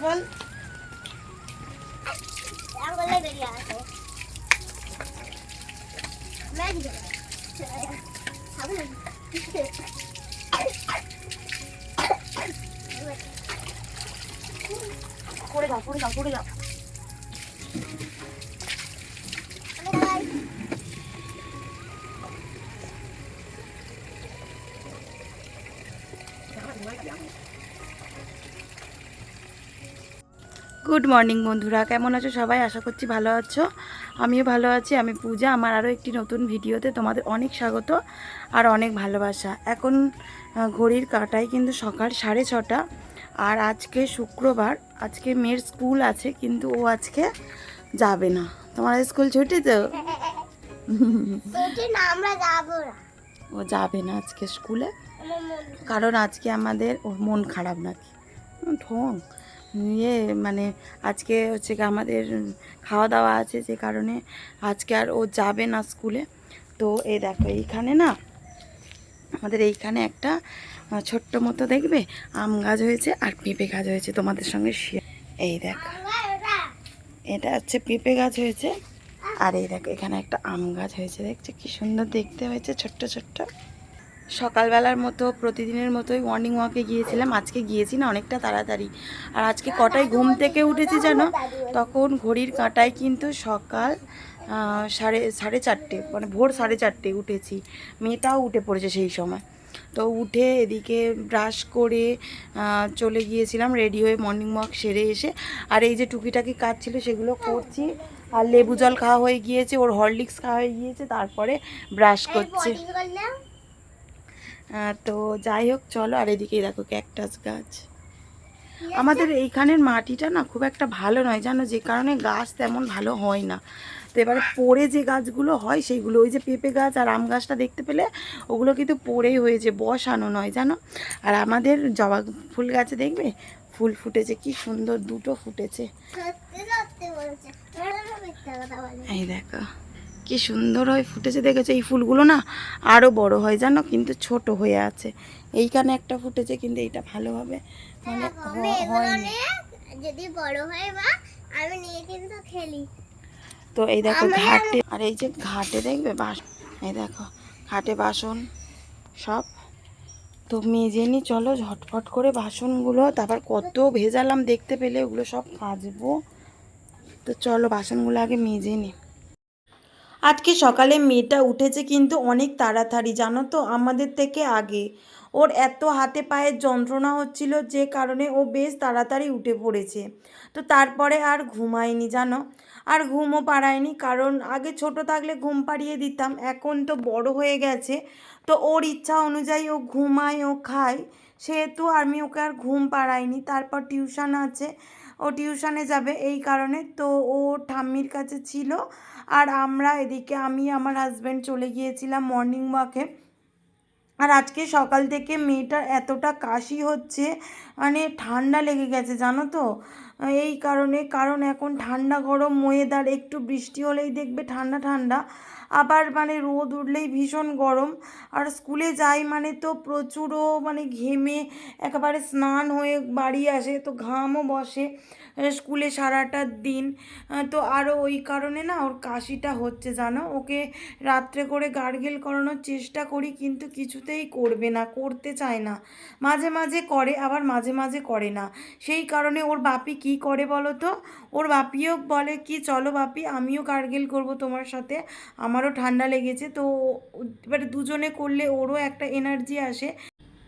বল পড়ে যাও পড়ে যাও পড়ে যাও। গুড মর্নিং বন্ধুরা, কেমন আছো সবাই? আশা করছি ভালো আছো। আমিও ভালো আছি। আমি পূজা। আমার আরও একটি নতুন ভিডিওতে তোমাদের অনেক স্বাগত আর অনেক ভালোবাসা। এখন ঘড়ির কাঁটায় কিন্তু সকাল 6:30 আর আজকে শুক্রবার। আজকে মেয়ের স্কুল আছে কিন্তু ও আজকে যাবে না। তোমার স্কুল ছুটি তো? ও যাবে না আজকে স্কুলে, কারণ আজকে আমাদের ওর মন খারাপ নাকি ঢং মানে আজকে হচ্ছে কি আমাদের খাওয়া দাওয়া আছে, যে কারণে আজকে আর ও যাবে না স্কুলে। তো এই দেখো এইখানে না আমাদের এইখানে একটা ছোট্ট মতো দেখবে আম গাছ হয়েছে আর পেঁপে গাছ হয়েছে, তোমাদের সঙ্গে শেয়ার। এই দেখো এটা হচ্ছে পেঁপে গাছ হয়েছে, আর এই দেখো এখানে একটা আম গাছ হয়েছে। দেখছো কি সুন্দর দেখতে হয়েছে, ছোট্ট ছোট্ট। সকালবেলার মতো প্রতিদিনের মতোই মর্নিং ওয়াকে গিয়েছিলাম। আজকে গিয়েছি না অনেকটা তাড়াতাড়ি। আর আজকে কটায় ঘুম থেকে উঠেছি জানো? তখন ঘড়ির কাঁটায় কিন্তু সকাল সাড়ে চারটে, মানে ভোর 4:30 উঠেছি। মেয়েটাও উঠে পড়েছে সেই সময়। তো উঠে এদিকে ব্রাশ করে চলে গিয়েছিলাম, রেডি হয়ে মর্নিং ওয়াক সেরে এসে। আর এই যে টুকিটাকি কাজ ছিল সেগুলো করছি। আর লেবু জল খাওয়া হয়ে গিয়েছে, ওর হরলিক্স খাওয়া হয়ে গিয়েছে, তারপরে ব্রাশ করছে। তো যাই হোক চলো। আর এদিকেই দেখো ক্যাকটাস গাছ। আমাদের এইখানের মাটিটা না খুব একটা ভালো নয় জানো, যে কারণে গাছ তেমন ভালো হয় না। তো এবারে পড়ে যে গাছগুলো হয় সেইগুলো, ওই যে পেঁপে গাছ আর আম গাছটা দেখতে পেলে, ওগুলো কিন্তু পড়েই হয়েছে, বসানো নয় জানো। আর আমাদের জবা ফুল গাছে দেখবে ফুল ফুটেছে, কি সুন্দর, দুটো ফুটেছে। এই দেখো কি সুন্দর হয় ফুটেছে, দেখেছো? এই ফুলগুলো না আরও বড় হয় জানো, কিন্তু ছোট হয়ে আছে। এইখানে একটা ফুটেছে কিন্তু এইটা ভালোভাবে মানে হয়নি। যদি বড় হয় বা আমি নিয়ে কিন্তু খেলি। তো এই দেখো ঘাটে, আর এই যে ঘাটে দেখবে এই দেখো ঘাটে বাসন সব তো মেজে নি। চলো ঝটফট করে বাসনগুলো, তারপর কত ভেজালাম দেখতে পেলে, ওগুলো সব কাচবো। তো চলো বাসনগুলো আগে মেজে নি। আজকে সকালে মেয়েটা উঠেছে কিন্তু অনেক তাড়াতাড়ি জানো তো, আমাদের থেকে আগে। ওর এত হাতে পায়ের যন্ত্রণা হচ্ছিল, যে কারণে ও বেশ তাড়াতাড়ি উঠে পড়েছে। তো তারপরে আর ঘুমায়নি জানো, আর ঘুমও পাড়ায়নি। কারণ আগে ছোট থাকলে ঘুম পাড়িয়ে দিতাম, এখন তো বড় হয়ে গেছে। তো ওর ইচ্ছা অনুযায়ী ও ঘুমায়, ও খায়, সেহেতু আমি ওকে আর ঘুম পাড়াইনি। তারপর টিউশন আছে, ও টিউশনে যাবে, এই কারণে তো ও ঠাম্মির কাছে ছিল। আর আমরা এদিকে আমি আমার হাজব্যান্ড চলে গিয়েছিলাম মর্নিং ওয়াকে। আর আজকে সকাল থেকে মেয়েটার এতটা কাশি হচ্ছে, মানে ঠান্ডা লেগে গেছে জানো তো। এই কারণে, কারণ এখন ঠান্ডা গরম ওয়েদার, একটু বৃষ্টি হলেই দেখবে ঠান্ডা ঠান্ডা, আবার মানে রোদ উঠলেই ভীষণ গরম। আর স্কুলে যাই মানে তো প্রচুরও মানে ঘেমে একেবারে স্নান হয়ে বাড়ি আসে, তো ঘামও বসে স্কুলে সারাটা দিন। তো আরও ওই কারণে না ওর কাশিটা হচ্ছে জানো। ওকে রাত্রে করে গার্গেল করানোর চেষ্টা করি, কিন্তু কিছুতেই করবে না, করতে চায় না। মাঝে মাঝে করে, আবার মাঝে মাঝে করে না। সেই কারণে ওর বাপি কি করে বলো তো, ওর বাপিও বলে কি চলো বাপি আমিও গার্গেল করব তোমার সাথে, আমারও ঠান্ডা লেগেছে। তো এবারে দুজনে করলে ওরও একটা এনার্জি আসে,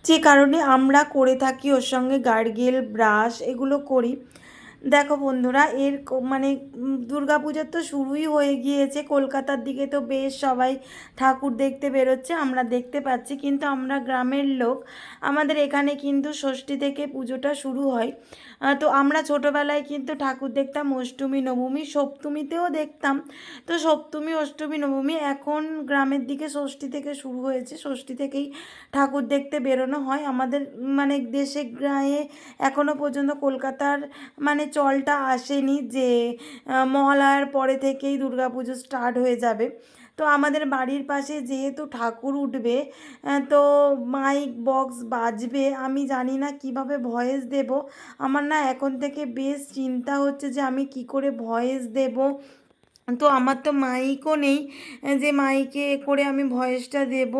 যে কারণে আমরা করে থাকি ওর সঙ্গে গার্গেল, ব্রাশ এগুলো করি। দেখো বন্ধুরা, মানে দুর্গাপূজা তো শুরুই হয়ে গিয়েছে। কলকাতার দিকে তো বেশ সবাই ঠাকুর দেখতে বেরোচ্ছে, আমরা দেখতে পাচ্ছি। কিন্তু আমরা গ্রামের লোক, আমাদের এখানে কিন্তু ষষ্ঠী থেকে পুজোটা শুরু হয়। তো আমরা ছোটোবেলায় কিন্তু ঠাকুর দেখতাম অষ্টমী নবমী, সপ্তমীতেও দেখতাম। তো সপ্তমী অষ্টমী নবমী, এখন গ্রামের দিকে ষষ্ঠী থেকে শুরু হয়েছে, ষষ্ঠী থেকেই ঠাকুর দেখতে বেরোনো হয়। আমাদের মানে দেশে গায়ে এখনও পর্যন্ত কলকাতার মানে চলটা আসেনি যে মহালয়ার পরে থেকেই দুর্গাপুজো স্টার্ট হয়ে যাবে। তো আমাদের বাড়ির পাশে যেহেতু ঠাকুর উঠবে, তো মাইক বক্স বাজবে, আমি জানি না কিভাবে ভয়েস দেব। আমার না এখন থেকে বেশ চিন্তা হচ্ছে যে আমি কি করে ভয়েস দেব। তো আমার তো মাইকও নেই যে মাইকে করে আমি ভয়েসটা দেব।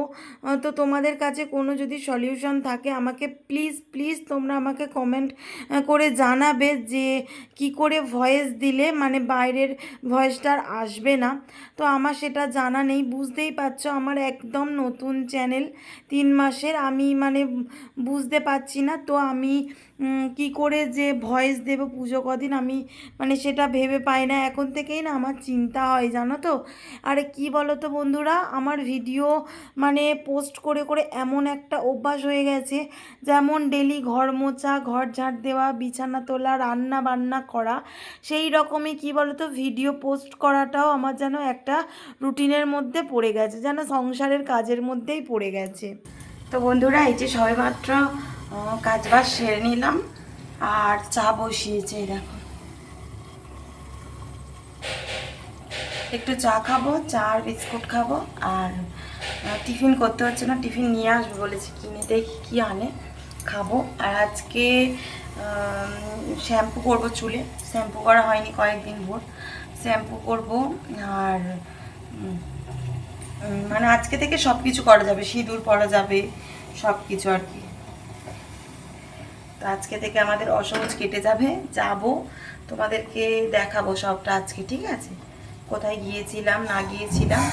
তো তোমাদের কাছে কোনো যদি সলিউশন থাকে আমাকে প্লিজ প্লিজ তোমরা আমাকে কমেন্ট করে জানাবে যে কি করে ভয়েস দিলে মানে বাইরের ভয়েসটা আর আসবে না। তো আমার সেটা জানা নেই, বুঝতেই পারছো আমার একদম নতুন চ্যানেল, 3 মাসের, আমি মানে বুঝতে পারছি না। তো আমি কি করে যে ভয়েস দেব পুজো কদিন আমি মানে সেটা ভেবে পাই না, এখন থেকেই না আমার চিন্তা হয় জানো তো। আরে কি বলো তো বন্ধুরা, আমার ভিডিও মানে পোস্ট করে করে এমন একটা অভ্যাস হয়ে গেছে, যেমন ডেলি ঘর মোছা, ঘর ঝাড় দেওয়া, বিছানা তোলা, রান্না বান্না করা, সেই রকমই কি বলো তো ভিডিও পোস্ট করাটাও আমার যেন একটা রুটিনের মধ্যে পড়ে গেছে, যেন সংসারের কাজের মধ্যেই পড়ে গেছে। তো বন্ধুরা এই যে সবেমাত্র কাজ বাজ সেরে নিলাম আর চা বসিয়েছে, দেখো একটু চা খাবো, চা আর বিস্কুট খাবো। আর টিফিন করতে হচ্ছে না, টিফিন নিয়ে আসবে বলেছি, কিনে দেখি কী আনে, খাবো। আর আজকে শ্যাম্পু করব, চুলে শ্যাম্পু করা হয়নি কয়েকদিন ভোর, শ্যাম্পু করব। আর মানে আজকে থেকে সব কিছু করা যাবে, সিঁদুর পরা যাবে, সব কিছু আর কি। তো আজকে থেকে আমাদের অসহজ কেটে যাবে, যাব তোমাদেরকে দেখাবো সবটা আজকে, ঠিক আছে? কোথায় গিয়েছিলাম না গিয়েছিলাম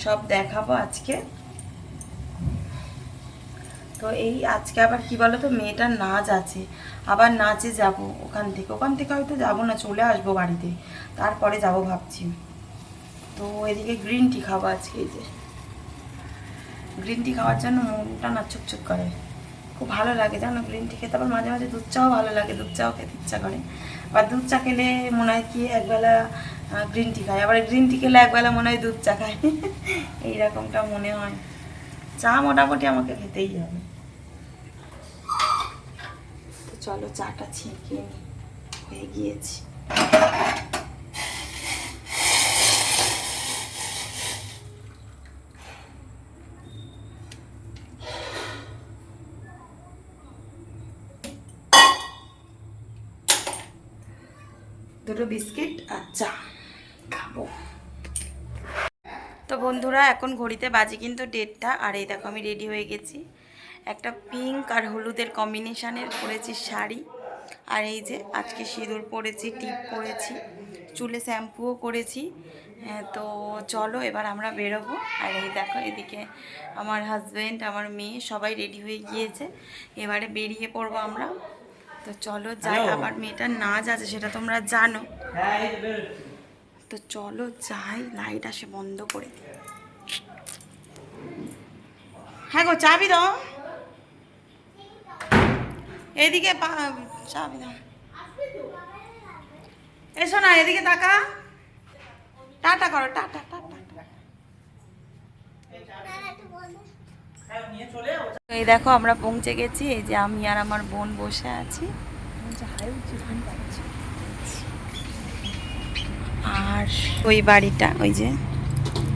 সব দেখাবো আজকে। তো এই আজকে আবার কি বলো তো, মেয়েটার নাচ আছে, আবার নাচে যাব, ওখান থেকে হয়তো যাবো না, চলে আসবো বাড়িতে, তারপরে যাব ভাবছি। তো এদিকে গ্রিন টি খাবো আজকে, এই যে গ্রিন টি খাওয়ার জন্য মনটা না চুপচুপ করে, খুব ভালো লাগে জানো গ্রিন টি খেতে। আবার মাঝে মাঝে দুধ চাও ভালো লাগে, দুধ চাও খেতে ইচ্ছা করে। আবার দুধ চা খেলে মনে হয় কি একবেলা গ্রিন টি খাই, আবার গ্রিন টি খেলে একবেলা মনে হয় দুধ চা খাই, এইরকমটা মনে হয়। চা মোটামুটি আমাকে খেতেই হবে। তো চলো চাটা ছেঁকে হয়ে গিয়েছি। দুটো বিস্কিট আর চা খাবো। তো বন্ধুরা এখন ঘড়িতে বাজে কিন্তু 1:30, আর এই দেখো আমি রেডি হয়ে গেছি, একটা পিঙ্ক আর হলুদের কম্বিনেশানের পরেছি শাড়ি, আর এই যে আজকে সিঁদুর পরেছি, টিপ পরেছি, চুলে শ্যাম্পুও করেছি। তো চলো এবার আমরা বেরোবো। আর এই দেখো এদিকে আমার হাজব্যান্ড, আমার মেয়ে সবাই রেডি হয়ে গিয়েছে, এবারে বেরিয়ে পড়বো আমরা। তো চলো যাই, আবার মেয়েটার নাচ আছে সেটা তোমরা জানো। তো চলো যাই, লাইট আসে বন্ধ করে। হ্যাঁ গো চাবি দাও, এদিকে চাবি দাও, এসো না এদিকে তাকা, টাটা করো, টাটা টাটা। এই দেখো আমরা পৌঁছে গেছি, এই যে আমি আর আমার বোন বসে আছি, আর ওই বাড়িটা, ওই যে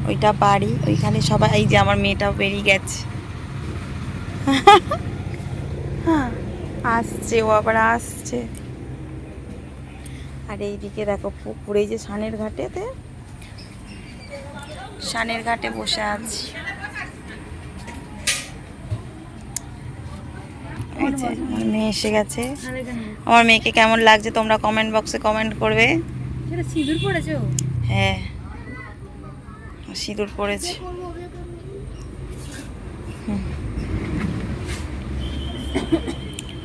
ওইটা বাড়ি, ওইখানে সবাই, এই যে আমার মেয়েটাও বেরিয়ে গেছে, আসছে ও আবার আসছে। আর এইদিকে দেখো পুকুর, এই যে সানের ঘাটেতে, সানের ঘাটে বসে আছি। আমার মেয়ে এসে গেছে, আমার মেয়েকে কেমন লাগছে তোমরা কমেন্ট বক্সে কমেন্ট করবে। সিঁদুর পড়েছো? হ্যাঁ সিঁদুর পড়েছে।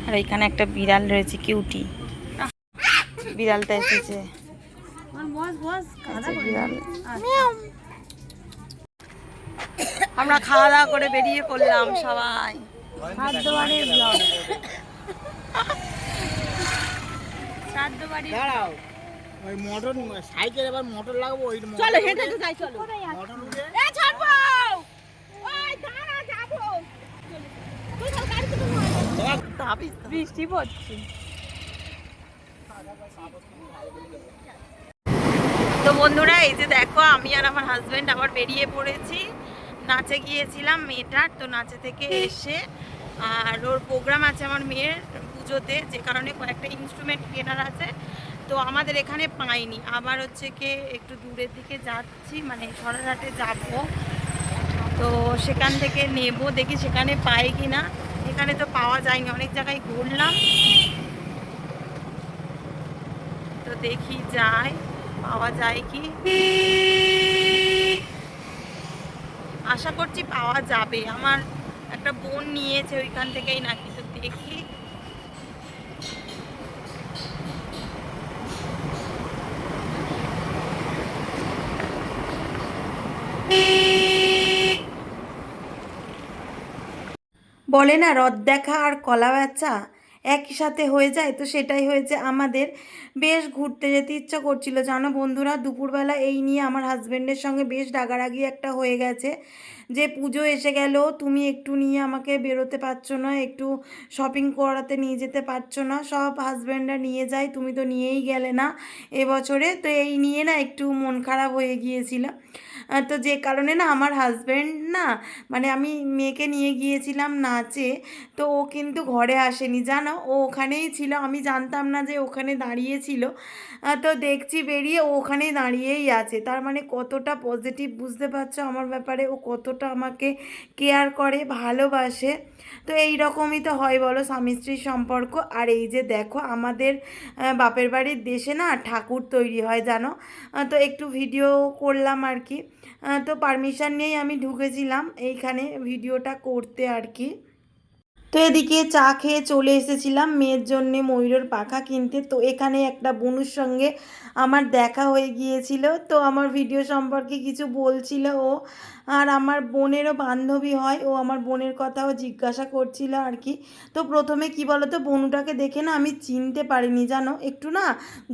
আর এখানে একটা বিড়াল রয়েছে, কিউটি বিড়ালটা এসেছে, বিড়াল। আমরা খাওয়া দাওয়া করে বেরিয়ে পড়লাম সবাই। ওই মোটর সাইকেল এবার মোটর লাগাবো, ওই চলো হেঁটে তো যাই, চলো মোটর উঠে এ ছাড়বো, ওই দাঁড়া যাবো, তুই তো গাড়ি থেকে নামা, বৃষ্টি পড়ছে। তো বন্ধুরা এই যে দেখো আমি আর আমার হাজব্যান্ড আবার বেরিয়ে পড়েছি, নাচে গিয়েছিলাম মেয়েটার। তো নাচে থেকে এসে আর ওর প্রোগ্রাম আছে আমার মেয়ের পুজোতে, যে কারণে কয়েকটা ইনস্ট্রুমেন্ট কেনার আছে। তো আমাদের এখানে পাইনি, আবার হচ্ছে কি একটু দূরের দিকে যাচ্ছি, মানে সরারহাটে যাব। তো সেখান থেকে নেব, দেখি সেখানে পাই কি না। এখানে তো পাওয়া যায়নি, অনেক জায়গায় ঘুরলাম, তো দেখি যাই পাওয়া যায় কি। আশা করছি পাওয়া যাবে, আমার একটা বোন নিয়েছে ওইখান থেকেই নাকি, তো দেখি। বলে না রথ দেখা আর কলা বেচা একই সাথে হয়ে যায়, তো সেটাই হয়েছে আমাদের। বেশ ঘুরতে যেতে ইচ্ছা করছিল জানো বন্ধুরা। দুপুরবেলা এই নিয়ে আমার হাজব্যান্ডের সঙ্গে বেশ রাগারাগি একটা হয়ে গেছে, যে পুজো এসে গেল, তুমি একটু নিয়ে আমাকে বেরোতে পারছো না, একটু শপিং করাতে নিয়ে যেতে পারছো না। সব হাজব্যান্ডরা নিয়ে যায়, তুমি তো নিয়েই গেলে না এবছরে। তো এই নিয়ে না একটু মন খারাপ হয়ে গিয়েছিল। তো যে কারণে না আমার হাজব্যান্ড না, মানে আমি মেয়েকে নিয়ে গিয়েছিলাম নাচে, তো ও কিন্তু ঘরে আসেনি জানো, ও ওখানেই ছিল। আমি জানতাম না যে ওখানে দাঁড়িয়েছিল। তো দেখছি বেরিয়ে ও ওখানেই দাঁড়িয়েই আছে। তার মানে কতটা পজিটিভ, বুঝতে পারছো আমার ব্যাপারে, ও কতটা আমাকে কেয়ার করে, ভালোবাসে। তো এই রকমই তো হয় বলো স্বামী স্ত্রীর সম্পর্ক। আর এই যে দেখো আমাদের বাপের বাড়ির দেশে না ঠাকুর তৈরি হয় জানো। তো একটু ভিডিও করলাম আর কি। তো পারমিশন নিয়েই আমি ঢুকেছিলাম এইখানে ভিডিওটা করতে আর কি। তো এদিকে চা খেয়ে চলে এসেছিলাম মেয়ের জন্যে ময়ূরের পাখা কিনতে। তো এখানে একটা বনুর সঙ্গে আমার দেখা হয়ে গিয়েছিল, তো আমার ভিডিও সম্পর্কে কিছু বলছিল ও। আর আমার বোনেরও বান্ধবী হয়, ও আমার বোনের কথাও জিজ্ঞাসা করছিল আর কি। তো প্রথমে কি বলো তো, বনুটাকে দেখে না আমি চিনতে পারিনি জানো, একটু না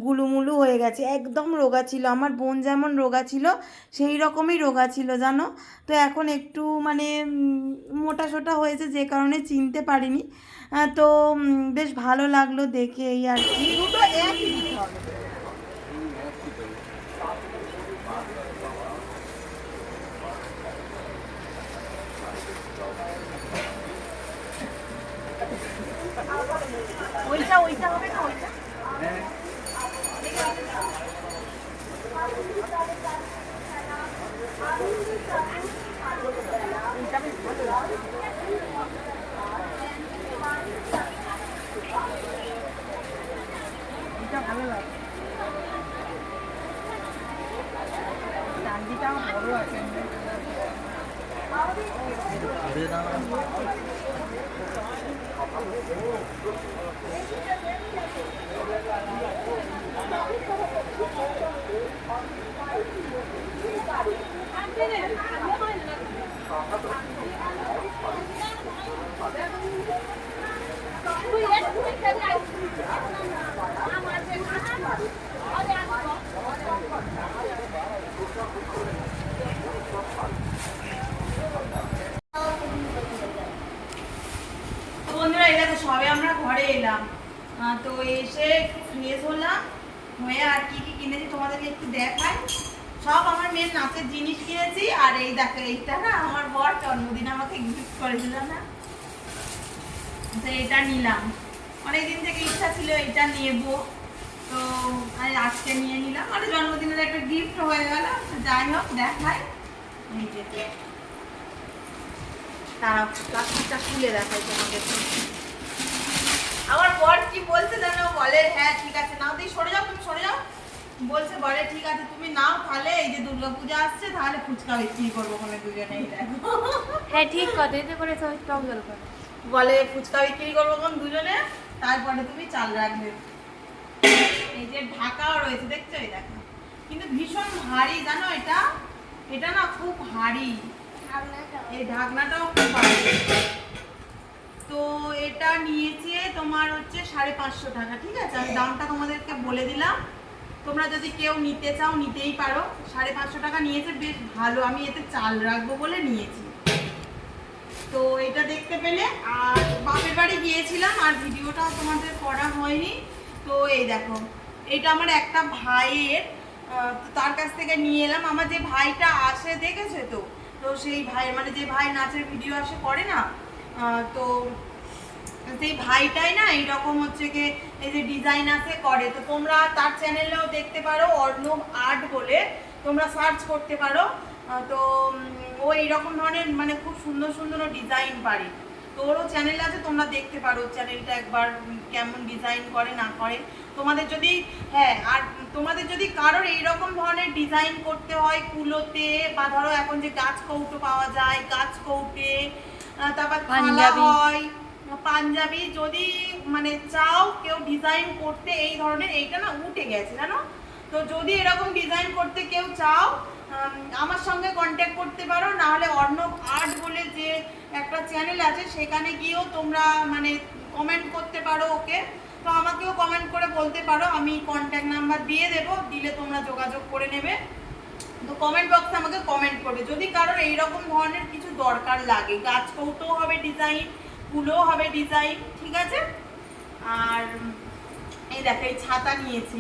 গুলুমুলু হয়ে গেছে, একদম রোগা ছিল। আমার বোন যেমন রোগা ছিল সেই রকমই রোগা ছিল জানো। তো এখন একটু মানে মোটা সোটা হয়েছে, যে কারণে চিনতে পারিনি। তো বেশ ভালো লাগলো দেখে এই আর কি। দুটো একই দিতে হবে। ওইটা ওইটা হবে না ওইটা এটা ভালো লাগে। চান্দিটা বড় আছে। তো বন্ধুরা এই দেখো সবে আমরা ঘরে এলাম। তো এসে একটু ফ্রেশ হলাম হয়ে আর কি কি কিনেছি তোমাদেরকে একটু দেখাই। সব আমার মেয়ের নাচের জিনিস কিনেছি। আর এই দেখো এইটা না আমার বর জন্মদিন আমাকে গিফট করেছিল না, তো এটা নিলাম। অনেকদিন থেকে ইচ্ছা ছিল এটা নেব, তো আজকে নিয়ে নিলাম। মানে জন্মদিনের একটা গিফট হয়ে গেল। তো যাই হোক দেখাই, এই যে তারা প্লাস্টিকটা খুলে দেখাই তোমাকে। আমার বর কি বলছে জানো, বলে হ্যাঁ ঠিক আছে নাও, দিয়ে সরে যাও, তুমি সরে যাও। বলছে বলে ঠিক আছে তুমি নাও, তাহলে এই যে দুর্গাপূজা আসছে, তাহলে ফুচকা বিক্রি করবো ওখানে দুজনে। এই দেখো হ্যাঁ ঠিক কথা, এতে করে সবাই টক জল করে বলে ফুচকা বিক্রি করবো ওখানে দুজনে, তারপরে তুমি চাল রাখবে। এই যে ঢাকাও রয়েছে দেখছো, এই দেখো। কিন্তু ভীষণ ভারী জানো এটা, এটা না খুব ভারী, এই ঢাকনাটাও খুব ভারী। তো এটা নিয়েছে তোমার হচ্ছে 550 টাকা, ঠিক আছে। আমি দামটা তোমাদেরকে বলে দিলাম, তোমরা যদি কেউ নিতে চাও নিতেই পারো। 550 টাকা নিয়েছে, বেশ ভালো। আমি এতে চাল রাখবো বলে নিয়েছি। তো এটা দেখতে পেলে। আর বাপের বাড়ি গিয়েছিলাম, আর ভিডিওটাও তোমাদের করা হয়নি। তো এই দেখো এটা আমার একটা ভাইয়ের তার কাছ থেকে নিয়ে এলাম। আমার যে ভাইটা আসে দেখেছে তো, তো সেই ভাই মানে যে ভাই নাচের ভিডিও আসে করে না, তো সেই ভাইটাই না এইরকম হচ্ছে কি এই যে ডিজাইন আছে করে। তো তোমরা তার চ্যানেলেও দেখতে পারো, অর্ণব আর্ট বলে তোমরা সার্চ করতে পারো। তো ও এইরকম ধরনের মানে খুব সুন্দর সুন্দর ডিজাইন পারে। তো ওরও চ্যানেল আছে, তোমরা দেখতে পারো চ্যানেলটা একবার কেমন ডিজাইন করে না করে। তোমাদের যদি হ্যাঁ, আর তোমাদের যদি কারোর এইরকম ধরনের ডিজাইন করতে হয় কুলোতে, বা ধরো এখন যে গাছ কৌটো পাওয়া যায়, গাছ কৌটে, তারপর থালা হয়, পাঞ্জাবি যদি মানে চাও কেউ ডিজাইন করতে এই ধরনের, এইটা না উঠে গেছে জানো। তো যদি এরকম ডিজাইন করতে কেউ চাও আমার সঙ্গে কন্ট্যাক্ট করতে পারো, না হলে অর্ণব আর্ট বলে যে একটা চ্যানেল আছে সেখানে গিয়েও তোমরা মানে কমেন্ট করতে পারো ওকে। তো আমাকেও কমেন্ট করে বলতে পারো, আমি কন্ট্যাক্ট নাম্বার দিয়ে দেবো, দিলে তোমরা যোগাযোগ করে নেবে। তো কমেন্ট বক্সে আমাকে কমেন্ট করবে যদি কারোর এইরকম ধরনের কিছু দরকার লাগে। গাছ কৌটোও হবে ডিজাইন, ফুলও হবে ডিজাইন, ঠিক আছে। আর এই দেখো এই ছাতা নিয়েছি,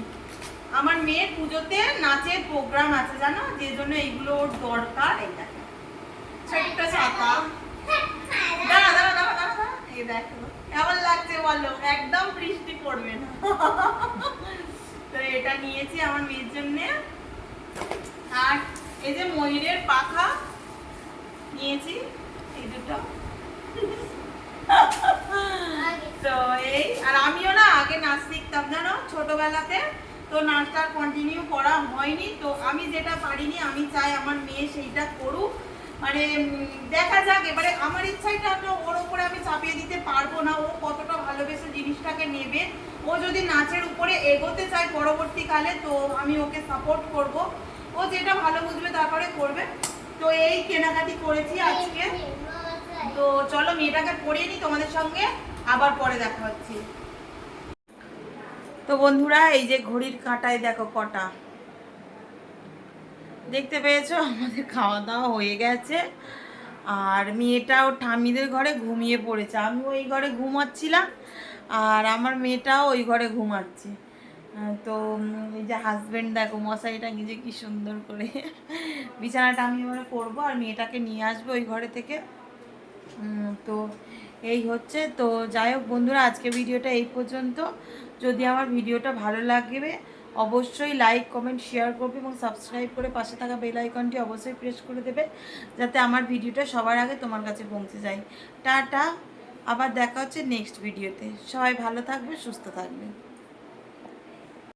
আমার মেয়ের পুজোতে নাচের প্রোগ্রাম আছে জানো, যে জন্য এইগুলো ওর দরকার। এই দেখো ছোট্ট ছাতা, দাঁড়া দাঁড়া দাঁড়া দাঁড়া, এই দেখো কেমন লাগছে বলো, একদম বৃষ্টি পড়বে না। তো এটা নিয়েছি আমার মেয়ের জন্য। আর এই যে ময়ূরের পাখা নিয়েছি, এই দুটো। তো এই, আর আমিও না আগে নাচ শিখতাম জানো ছোটবেলাতে, তো নাচটা কন্টিনিউ করা হয়নি। তো আমি যেটা পারিনি আমি চাই আমার মেয়ে সেইটা করুক, মানে দেখা যাক। এবারে আমার ইচ্ছাটা তো ওর উপরে আমি চাপিয়ে দিতে পারবো না, ও কতটা ভালোবেসে জিনিসটাকে নেবে। ও যদি নাচের উপরে এগোতে চায় পরবর্তীকালে, তো আমি ওকে সাপোর্ট করব, ও যেটা ভালো বুঝবে তারপরে করবে। তো এই কেনাকাটি করেছি আজকে। তো চলো মেয়েটাকে পড়িয়ে নিই, তোমাদের সঙ্গে আবার পরে দেখা হচ্ছে। তো বন্ধুরা এই যে ঘড়ির কাঁটায় দেখো কটা, দেখতে পেয়েছো? আমাদের খাওয়া দাওয়া হয়ে গেছে, আর মেয়েটাও ঠাম্মিদের ঘরে ঘুমিয়ে পড়েছে, আমি ওই ঘরে ঘুমাচ্ছিলাম, আর আমার মেয়েটাও ওই ঘরে ঘুমাচ্ছে। তো এই যে হাজব্যান্ড দেখো মশারিটা নিজে কি সুন্দর করে বিছানাটা আমি এবারে করবো, আর মেয়েটাকে নিয়ে আসবো ওই ঘরে থেকে। তো এই হচ্ছে। তো যাই হোক বন্ধুরা, আজকে ভিডিওটা এই পর্যন্ত। যদি আমার ভিডিওটা ভালো লাগবে অবশ্যই লাইক কমেন্ট শেয়ার করবে, এবং সাবস্ক্রাইব করে পাশে থাকা বেল আইকনটি অবশ্যই প্রেস করে দেবে, যাতে আমার ভিডিওটা সবার আগে তোমার কাছে পৌঁছে যায়। টাটা, আবার দেখা হচ্ছে নেক্সট ভিডিওতে। সবাই ভালো থাকবে, সুস্থ থাকবে।